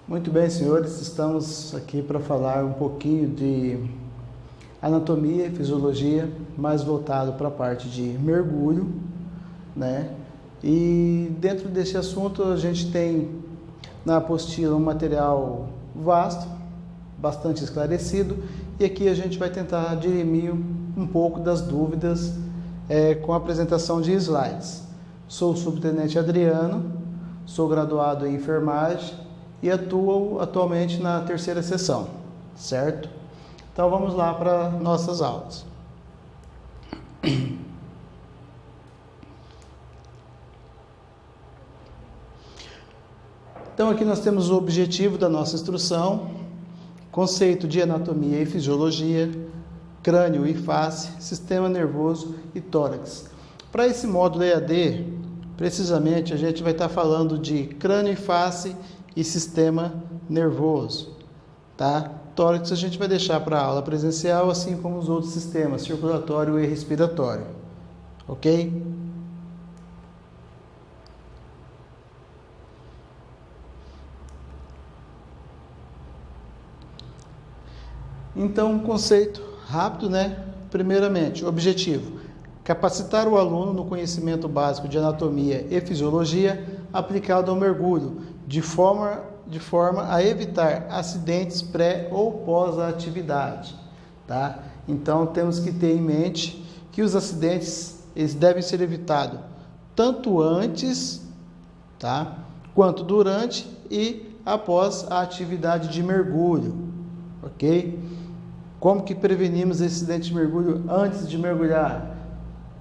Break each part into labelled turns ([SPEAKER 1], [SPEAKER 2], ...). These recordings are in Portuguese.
[SPEAKER 1] Muito bem, senhores, estamos aqui para falar um pouquinho de anatomia e fisiologia, mais voltado para a parte de mergulho, né? E dentro desse assunto a gente tem na apostila um material vasto, bastante esclarecido, e aqui a gente vai tentar dirimir um pouco das dúvidas com a apresentação de slides. Sou o subtenente Adriano, sou graduado em enfermagem e atuo atualmente na terceira sessão, certo? Então vamos lá para nossas aulas. Então aqui nós temos o objetivo da nossa instrução, conceito de anatomia e fisiologia, crânio e face, sistema nervoso e tórax. Para esse módulo EAD, precisamente a gente vai estar falando de crânio e face e sistema nervoso, tá? Tórax a gente vai deixar para a aula presencial, assim como os outros sistemas, circulatório e respiratório, ok? Então, um conceito rápido, né? Primeiramente, objetivo: capacitar o aluno no conhecimento básico de anatomia e fisiologia aplicado ao mergulho, de forma a evitar acidentes pré ou pós a atividade, tá? Então, temos que ter em mente que os acidentes eles devem ser evitados tanto antes, tá? Quanto durante e após a atividade de mergulho, ok? Como que prevenimos acidentes de mergulho antes de mergulhar?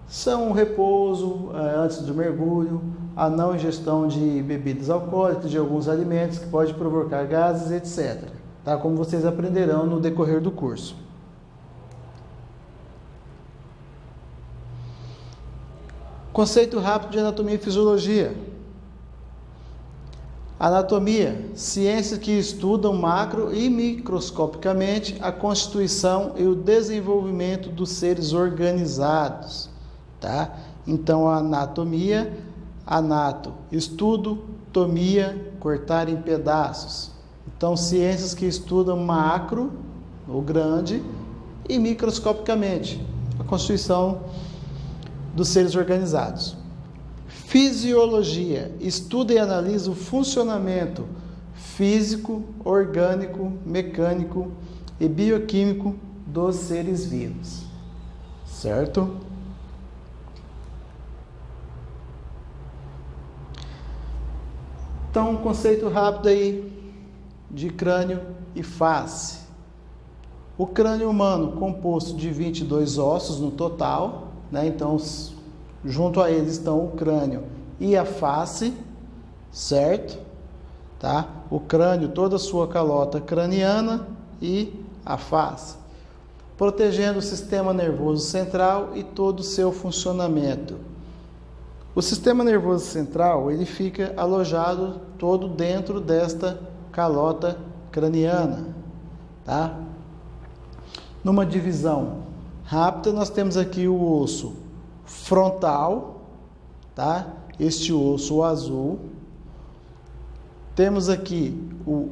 [SPEAKER 1] São o repouso antes do mergulho, a não ingestão de bebidas alcoólicas, de alguns alimentos que pode provocar gases, etc. Tá? Como vocês aprenderão no decorrer do curso. Conceito rápido de anatomia e fisiologia. Anatomia, ciências que estudam macro e microscopicamente a constituição e o desenvolvimento dos seres organizados, tá? Então, a anatomia, anato, estudo, tomia, cortar em pedaços. Então, ciências que estudam macro, ou grande, e microscopicamente a constituição dos seres organizados. Fisiologia, estuda e analisa o funcionamento físico, orgânico, mecânico e bioquímico dos seres vivos, certo? Então, um conceito rápido aí de crânio e face. O crânio humano composto de 22 ossos no total, né? Então, junto a eles estão o crânio e a face, certo? Tá? O crânio, toda a sua calota craniana e a face, protegendo o sistema nervoso central e todo o seu funcionamento. O sistema nervoso central, ele fica alojado todo dentro desta calota craniana, tá? Numa divisão rápida, nós temos aqui o osso frontal, tá? Este osso azul. Temos aqui o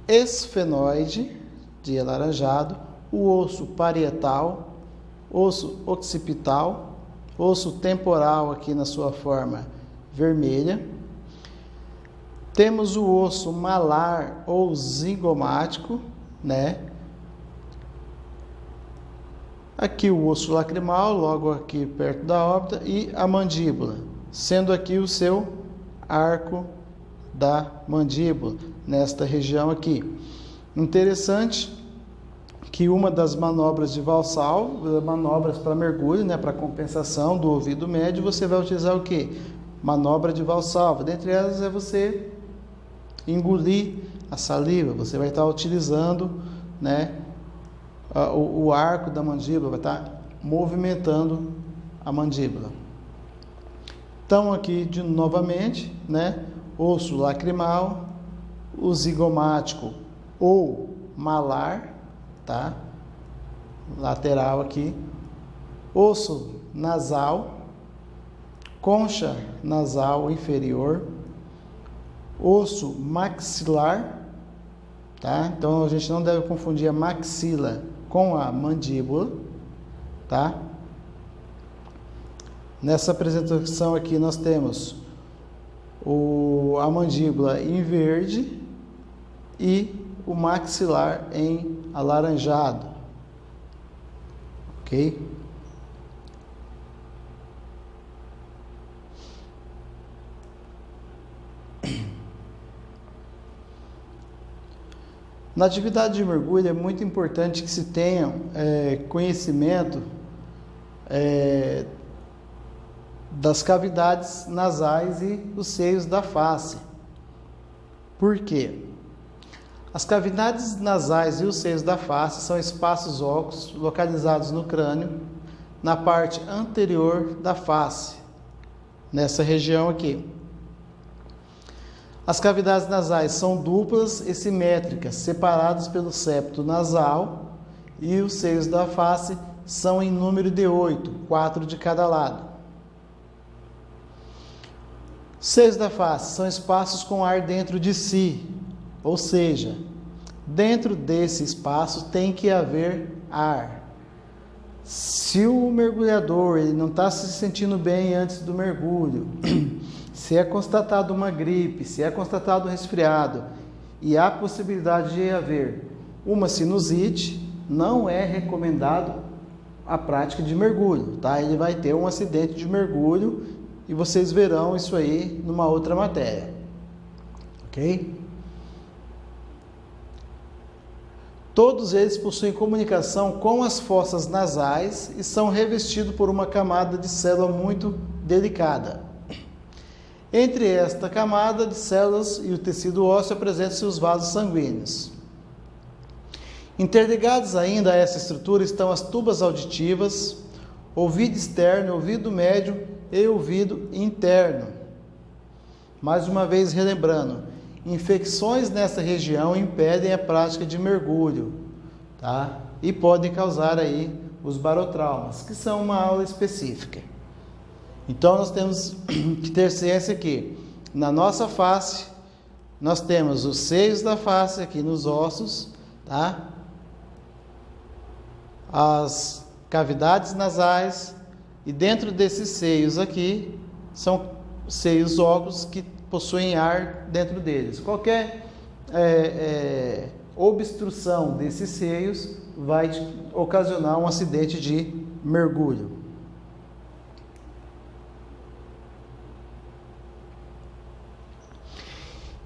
[SPEAKER 1] esfenoide, de alaranjado, o osso parietal, osso occipital, osso temporal aqui na sua forma vermelha. Temos o osso malar ou zigomático, né? Aqui o osso lacrimal, logo aqui perto da órbita, e a mandíbula, sendo aqui o seu arco da mandíbula, nesta região aqui. Interessante que uma das manobras de Valsalva, manobras para mergulho, né, para compensação do ouvido médio, você vai utilizar o quê? Manobra de Valsalva. Dentre elas é você engolir a saliva, você vai estar utilizando, né, o arco da mandíbula, vai estar movimentando a mandíbula. Então aqui novamente, né, osso lacrimal, o zigomático ou malar, tá? Lateral aqui, osso nasal, concha nasal inferior, osso maxilar tá? Então a gente não deve confundir a maxila com a mandíbula, tá? Nessa apresentação aqui nós temos a mandíbula em verde e o maxilar em alaranjado, ok? Na atividade de mergulho é muito importante que se tenha conhecimento das cavidades nasais e dos seios da face. Por quê? As cavidades nasais e os seios da face são espaços ocos localizados no crânio, na parte anterior da face, nessa região aqui. As cavidades nasais são duplas e simétricas, separadas pelo septo nasal, e os seios da face são em número de 8, 4 de cada lado. Seios da face são espaços com ar dentro de si, ou seja, dentro desse espaço tem que haver ar. Se o mergulhador ele não está se sentindo bem antes do mergulho, se é constatado uma gripe, se é constatado um resfriado e há possibilidade de haver uma sinusite, não é recomendado a prática de mergulho, tá? Ele vai ter um acidente de mergulho e vocês verão isso aí numa outra matéria, ok? Todos eles possuem comunicação com as fossas nasais e são revestidos por uma camada de célula muito delicada. Entre esta camada de células e o tecido ósseo apresentam-se os vasos sanguíneos. Interligados ainda a essa estrutura estão as tubas auditivas, ouvido externo, ouvido médio e ouvido interno. Mais uma vez relembrando, infecções nessa região impedem a prática de mergulho, tá? E podem causar aí os barotraumas, que são uma aula específica. Então nós temos que ter ciência que na nossa face nós temos os seios da face aqui nos ossos, tá? As cavidades nasais e dentro desses seios aqui são seios óculos que possuem ar dentro deles. Qualquer obstrução desses seios vai ocasionar um acidente de mergulho.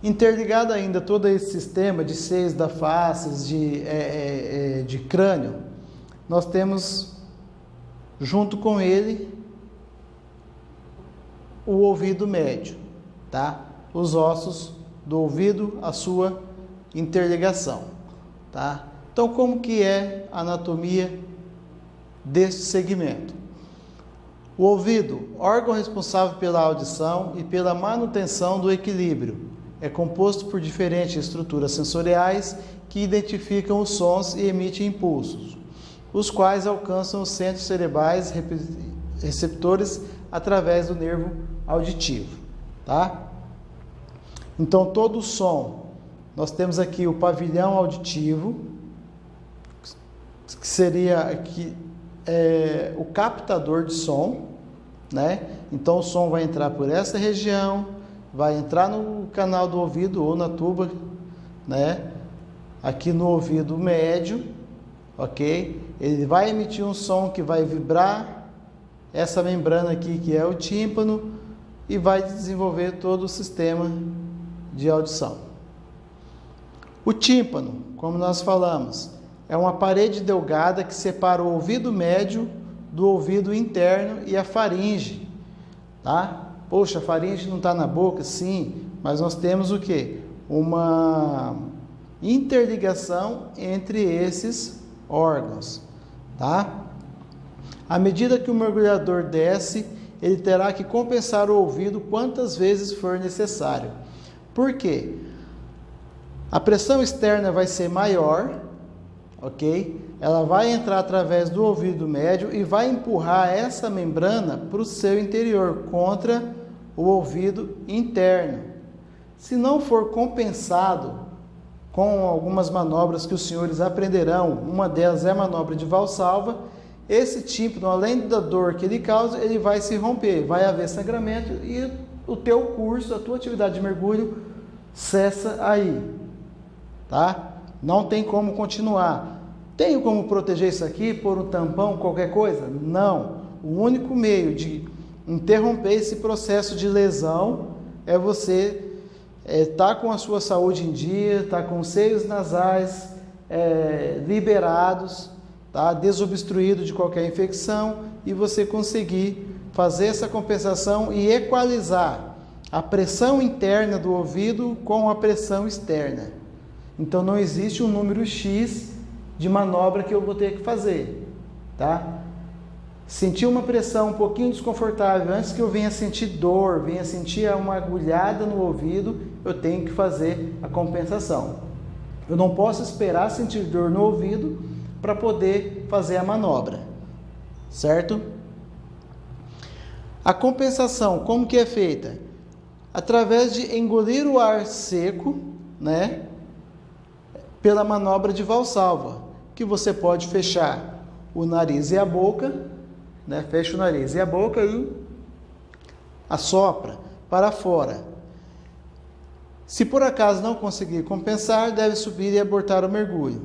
[SPEAKER 1] Interligado ainda todo esse sistema de seios da face, de crânio, nós temos junto com ele o ouvido médio, tá? Os ossos do ouvido, a sua interligação, tá? Então, como que é a anatomia desse segmento? O ouvido, órgão responsável pela audição e pela manutenção do equilíbrio, é composto por diferentes estruturas sensoriais que identificam os sons e emitem impulsos, os quais alcançam os centros cerebrais receptores através do nervo auditivo, tá? Então, todo som, nós temos aqui o pavilhão auditivo, que seria aqui, o captador de som, né? Então, o som vai entrar por essa região, vai entrar no canal do ouvido ou na tuba, né? Aqui no ouvido médio, ok? Ele vai emitir um som que vai vibrar essa membrana aqui, que é o tímpano, e vai desenvolver todo o sistema de audição. O tímpano, como nós falamos, é uma parede delgada que separa o ouvido médio do ouvido interno e a faringe, tá? Poxa, a faringe não está na boca? Sim, mas nós temos o quê? Uma interligação entre esses órgãos, tá? À medida que o mergulhador desce, ele terá que compensar o ouvido quantas vezes for necessário. Por quê? A pressão externa vai ser maior, ok? Ela vai entrar através do ouvido médio e vai empurrar essa membrana para o seu interior, contra o ouvido interno. Se não for compensado com algumas manobras que os senhores aprenderão. Uma delas é a manobra de valsalva. Esse tímpano, além da dor que ele causa, ele vai se romper, vai haver sangramento e o teu curso, a tua atividade de mergulho cessa aí, tá? Não tem como continuar. Tenho como proteger isso aqui, pôr um tampão, qualquer coisa? Não. O único meio de interromper esse processo de lesão é você estar com a sua saúde em dia, estar com os seios nasais liberados, tá? Desobstruído de qualquer infecção, e você conseguir fazer essa compensação e equalizar a pressão interna do ouvido com a pressão externa. Então não existe um número X de manobra que eu vou ter que fazer, tá? Sentir uma pressão um pouquinho desconfortável, antes que eu venha sentir dor, venha sentir uma agulhada no ouvido, eu tenho que fazer a compensação. Eu não posso esperar sentir dor no ouvido para poder fazer a manobra, certo? A compensação, como que é feita? Através de engolir o ar seco, né? Pela manobra de valsalva, que você pode fechar o nariz e a boca, né? Fecha o nariz e a boca e assopra para fora. Se por acaso não conseguir compensar, deve subir e abortar o mergulho.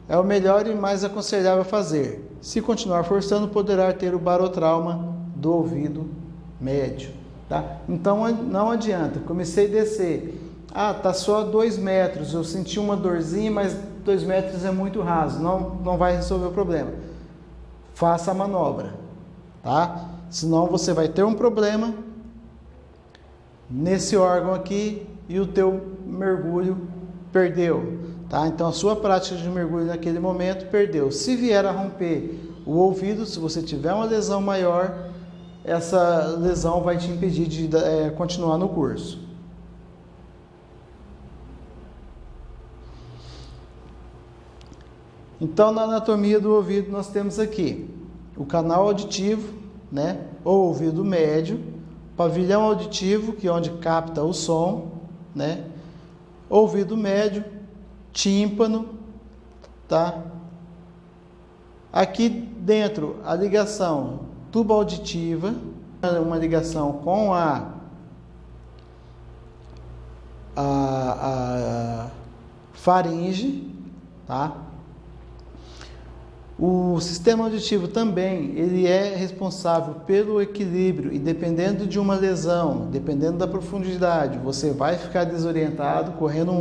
[SPEAKER 1] É o melhor e mais aconselhável a fazer. Se continuar forçando, poderá ter o barotrauma do ouvido médio, tá? Então não adianta. Comecei a descer. Tá só 2 metros. Eu senti uma dorzinha, mas 2 metros é muito raso. Não vai resolver o problema. Faça a manobra, tá? Senão você vai ter um problema nesse órgão aqui e o teu mergulho perdeu, tá? Então a sua prática de mergulho naquele momento perdeu. Se vier a romper o ouvido, se você tiver uma lesão maior, essa lesão vai te impedir de continuar no curso. Então, na anatomia do ouvido, nós temos aqui o canal auditivo, né, ou ouvido médio, pavilhão auditivo, que é onde capta o som, né, ouvido médio, tímpano, tá? Aqui dentro, a ligação tuba auditiva, uma ligação com a faringe, tá? O sistema auditivo também, ele é responsável pelo equilíbrio, e dependendo de uma lesão, dependendo da profundidade, você vai ficar desorientado, correndo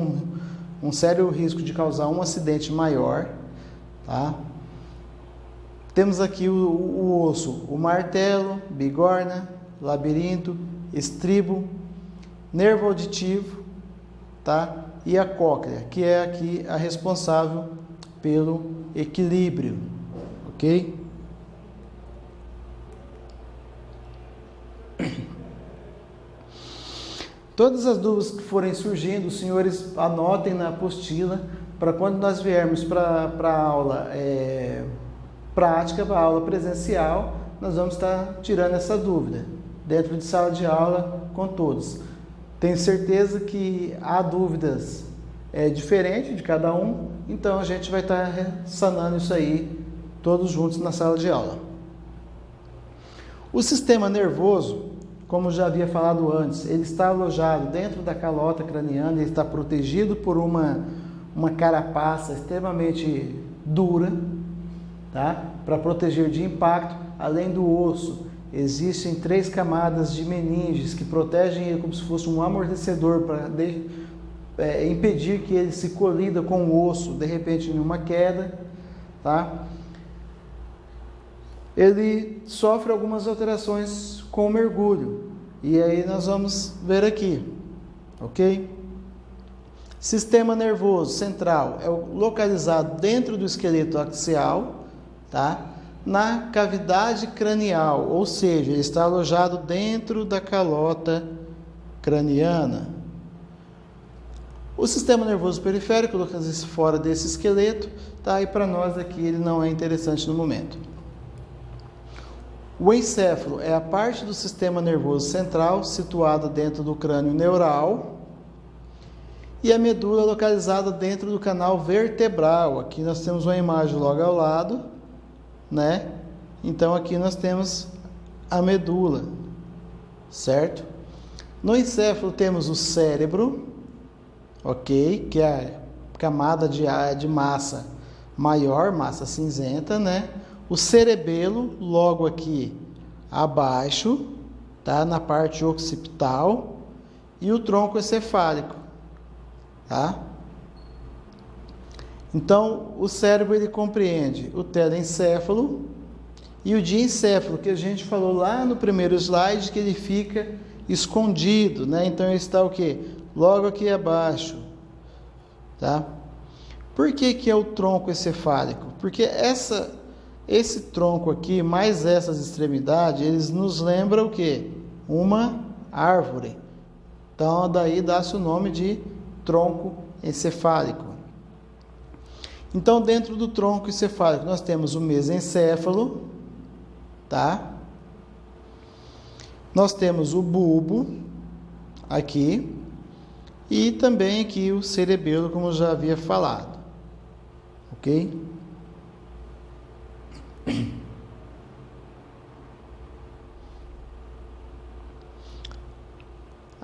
[SPEAKER 1] um sério risco de causar um acidente maior, tá? Temos aqui o osso, o martelo, bigorna, labirinto, estribo, nervo auditivo, tá? E a cóclea, que é aqui a responsável pelo equilíbrio, ok? Todas as dúvidas que forem surgindo, os senhores anotem na apostila, para quando nós viermos para a aula prática, para a aula presencial, nós vamos estar tirando essa dúvida, dentro de sala de aula com todos. Tenho certeza que há dúvidas diferentes de cada um, então a gente vai estar sanando isso aí todos juntos na sala de aula. O sistema nervoso, como já havia falado antes, ele está alojado dentro da calota craniana, ele está protegido por uma carapaça extremamente dura, tá? Para proteger de impacto. Além do osso, existem 3 camadas de meninges que protegem ele como se fosse um amortecedor para impedir que ele se colida com o osso, de repente, em uma queda, tá? Ele sofre algumas alterações com o mergulho, e aí nós vamos ver aqui, ok? Sistema nervoso central é localizado dentro do esqueleto axial, tá? Na cavidade cranial, ou seja, ele está alojado dentro da calota craniana. O sistema nervoso periférico localiza-se fora desse esqueleto, tá? E para nós aqui ele não é interessante no momento. O encéfalo é a parte do sistema nervoso central situada dentro do crânio neural, e a medula localizada dentro do canal vertebral. Aqui nós temos uma imagem logo ao lado, né? Então aqui nós temos a medula, certo? No encéfalo temos o cérebro, ok? Que é a camada de massa maior, massa cinzenta, né? O cerebelo, logo aqui abaixo, tá? Na parte occipital, e o tronco encefálico, tá? Então, o cérebro ele compreende o telencéfalo e o diencéfalo, que a gente falou lá no primeiro slide, que ele fica escondido, né? Então, ele está o quê? Logo aqui abaixo, tá? Por que é o tronco encefálico? Porque esse tronco aqui, mais essas extremidades, eles nos lembram o quê? Uma árvore. Então, daí dá-se o nome de tronco encefálico. Então, dentro do tronco encefálico, nós temos o mesencéfalo, tá? Nós temos o bulbo, aqui, e também aqui o cerebelo, como eu já havia falado, ok?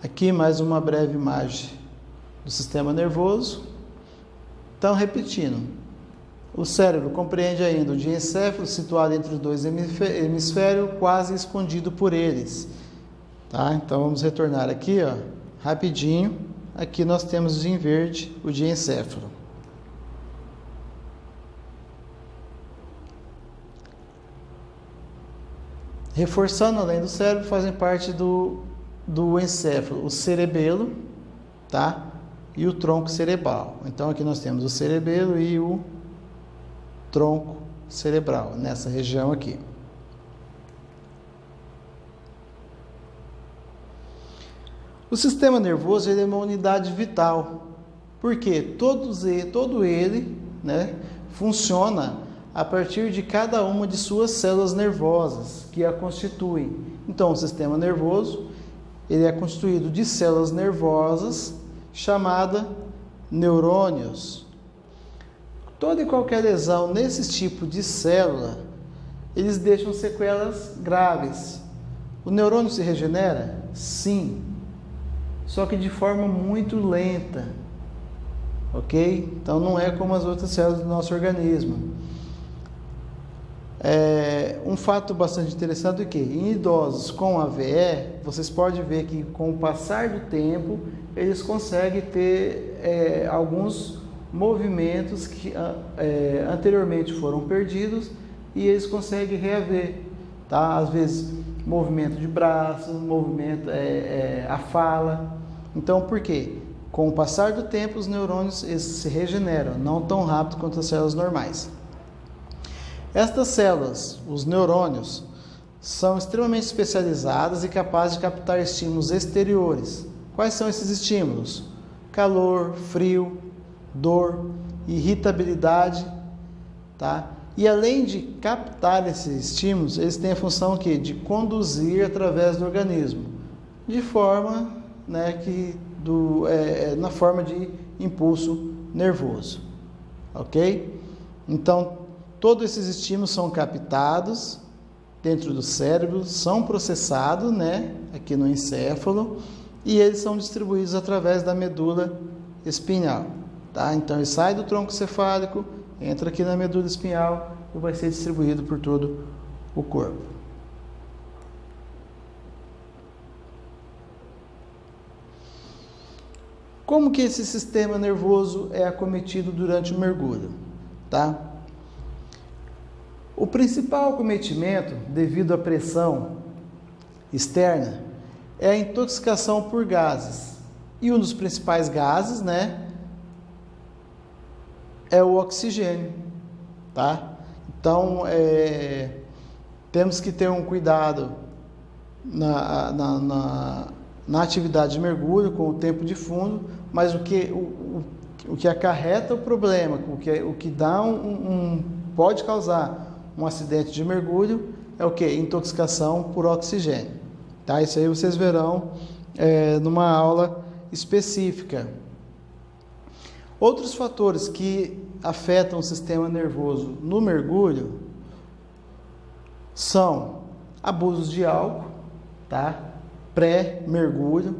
[SPEAKER 1] Aqui mais uma breve imagem do sistema nervoso. Então, repetindo, o cérebro compreende ainda o diencéfalo, situado entre os dois hemisférios, quase escondido por eles. Tá? Então, vamos retornar aqui, ó, rapidinho. Aqui nós temos em verde o diencéfalo. Reforçando, além do cérebro, fazem parte do encéfalo, o cerebelo, tá? E o tronco cerebral. Então, aqui nós temos o cerebelo e o tronco cerebral, nessa região aqui. O sistema nervoso ele é uma unidade vital, porque todo ele, né, funciona a partir de cada uma de suas células nervosas que a constituem. Então, o sistema nervoso ele é constituído de células nervosas chamadas neurônios. Toda e qualquer lesão nesse tipo de célula, eles deixam sequelas graves. O neurônio se regenera? Sim. Só que de forma muito lenta, ok? Então não é como as outras células do nosso organismo. Um fato bastante interessante é que em idosos com AVE, vocês podem ver que com o passar do tempo, eles conseguem ter alguns movimentos que anteriormente foram perdidos e eles conseguem reaver, tá? Às vezes movimento de braço, movimento, a fala. Então, por quê? Com o passar do tempo, os neurônios eles se regeneram, não tão rápido quanto as células normais. Estas células, os neurônios, são extremamente especializadas e capazes de captar estímulos exteriores. Quais são esses estímulos? Calor, frio, dor, irritabilidade, tá? E além de captar esses estímulos, eles têm a função aqui de conduzir através do organismo, de forma, né, na forma de impulso nervoso, ok? Então, todos esses estímulos são captados dentro do cérebro, são processados, né, aqui no encéfalo, e eles são distribuídos através da medula espinhal, tá? Então, ele sai do tronco cefálico, entra aqui na medula espinhal e vai ser distribuído por todo o corpo. Como que esse sistema nervoso é acometido durante o mergulho, tá? O principal acometimento, devido à pressão externa, é a intoxicação por gases. E um dos principais gases, né, é o oxigênio, tá? Então, temos que ter um cuidado na atividade de mergulho, com o tempo de fundo, mas o que acarreta o problema, o que dá pode causar um acidente de mergulho é o que? Intoxicação por oxigênio, tá? Isso aí vocês verão numa aula específica, Outros fatores que afetam o sistema nervoso no mergulho são abusos de álcool, tá? Pré-mergulho.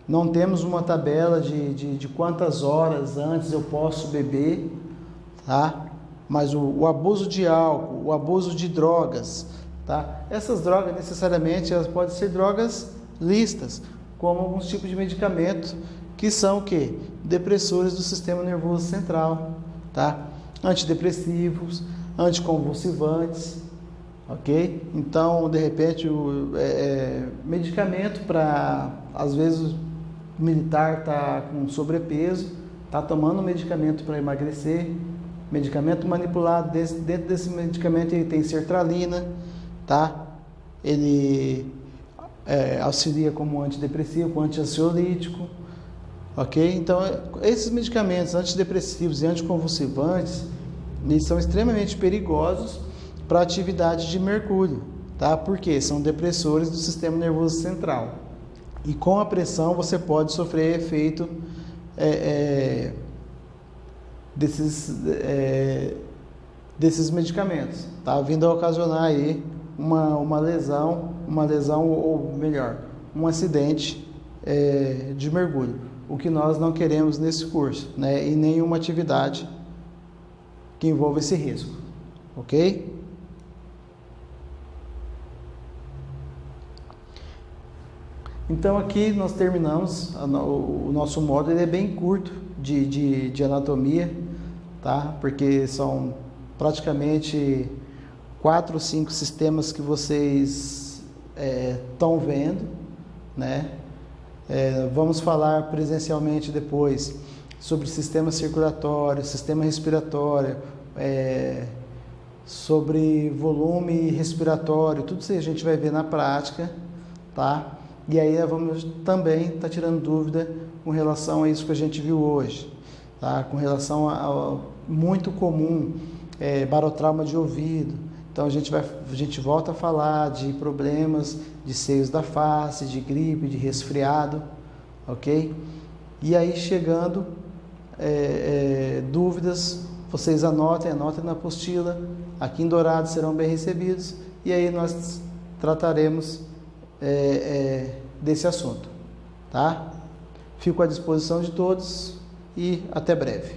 [SPEAKER 1] Não temos uma tabela de quantas horas antes eu posso beber, tá? Mas o abuso de álcool, o abuso de drogas, tá? Essas drogas necessariamente elas podem ser drogas lícitas, como alguns tipos de medicamento que são o quê? Depressores do sistema nervoso central, tá? Antidepressivos, anticonvulsivantes, ok? Então, de repente, medicamento para, às vezes, o militar está com sobrepeso, está tomando medicamento para emagrecer, medicamento manipulado, dentro desse medicamento ele tem sertralina, tá? Ele auxilia como antidepressivo, como anti-ansiolítico, ok? Então, esses medicamentos antidepressivos e anticonvulsivantes, eles são extremamente perigosos para a atividade de mergulho, tá? Porque são depressores do sistema nervoso central. E com a pressão você pode sofrer efeito desses medicamentos, tá? Vindo a ocasionar aí uma lesão ou melhor, um acidente de mergulho, o que nós não queremos nesse curso, né? E nenhuma atividade que envolva esse risco, ok? Então aqui nós terminamos o nosso módulo. Ele é bem curto de anatomia, tá? Porque são praticamente 4 ou 5 sistemas que vocês estão vendo, né? Vamos falar presencialmente depois sobre sistema circulatório, sistema respiratório, sobre volume respiratório, tudo isso a gente vai ver na prática, tá? E aí vamos também estar tirando dúvida com relação a isso que a gente viu hoje, tá? Com relação a muito comum, barotrauma de ouvido. Então a gente volta a falar de problemas de seios da face, de gripe, de resfriado, ok? E aí chegando dúvidas, vocês anotem na apostila, aqui em Dourado serão bem recebidos, e aí nós trataremos desse assunto, tá? Fico à disposição de todos e até breve.